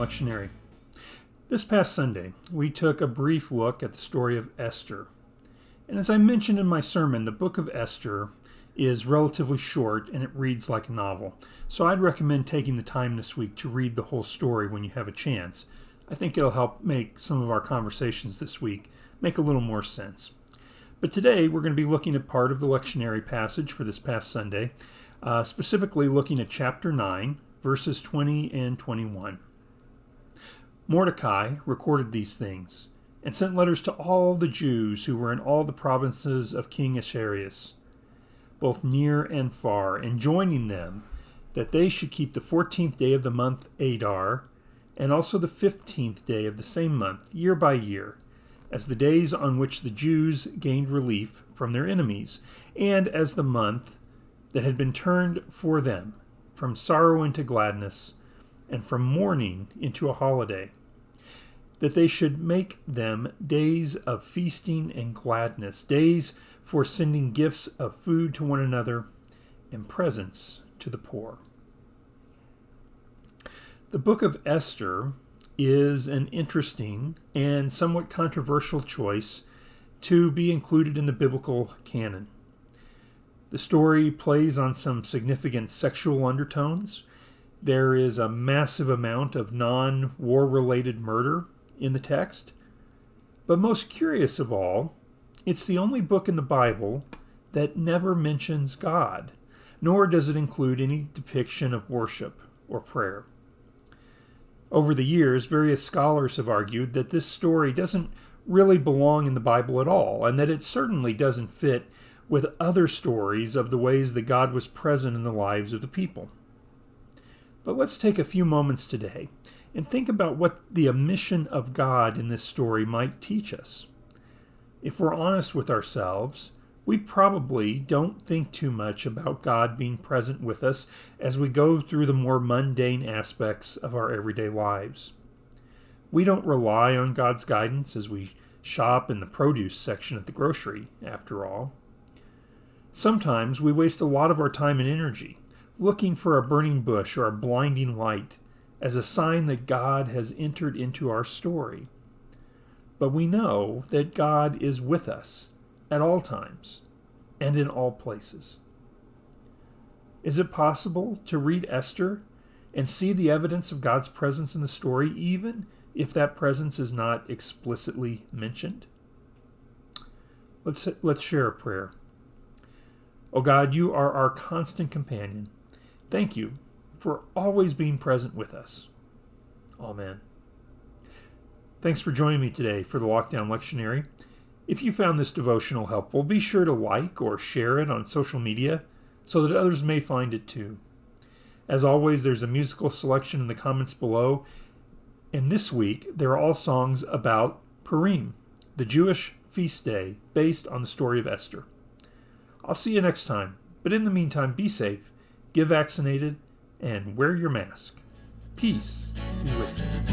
Lectionary. This past Sunday, we took a brief look at the story of Esther. And as I mentioned in my sermon, the book of Esther is relatively short and it reads like a novel. So I'd recommend taking the time this week to read the whole story when you have a chance. I think it'll help make some of our conversations this week make a little more sense. But today we're going to be looking at part of the lectionary passage for this past Sunday, specifically looking at chapter 9, verses 20 and 21. Mordecai recorded these things and sent letters to all the Jews who were in all the provinces of King Ahasuerus, both near and far, enjoining them that they should keep the 14th day of the month Adar, and also the 15th day of the same month, year by year, as the days on which the Jews gained relief from their enemies, and as the month that had been turned for them from sorrow into gladness, and from mourning into a holiday, that they should make them days of feasting and gladness, days for sending gifts of food to one another and presents to the poor. The book of Esther is an interesting and somewhat controversial choice to be included in the biblical canon. The story plays on some significant sexual undertones. There is a massive amount of non-war related murder in the text. But most curious of all, it's the only book in the Bible that never mentions God, nor does it include any depiction of worship or prayer. Over the years, various scholars have argued that this story doesn't really belong in the Bible at all, and that it certainly doesn't fit with other stories of the ways that God was present in the lives of the people. But let's take a few moments today and think about what the omission of God in this story might teach us. If we're honest with ourselves, we probably don't think too much about God being present with us as we go through the more mundane aspects of our everyday lives. We don't rely on God's guidance as we shop in the produce section at the grocery, after all. Sometimes we waste a lot of our time and energy looking for a burning bush or a blinding light as a sign that God has entered into our story. But we know that God is with us at all times and in all places. Is it possible to read Esther and see the evidence of God's presence in the story, even if that presence is not explicitly mentioned? Let's share a prayer. Oh God, you are our constant companion. Thank you for always being present with us. Amen. Thanks for joining me today for the Lockdown Lectionary. If you found this devotional helpful, be sure to like or share it on social media so that others may find it too. As always, there's a musical selection in the comments below. And this week, there are all songs about Purim, the Jewish feast day based on the story of Esther. I'll see you next time, but in the meantime, be safe, get vaccinated, and wear your mask. Peace be with you.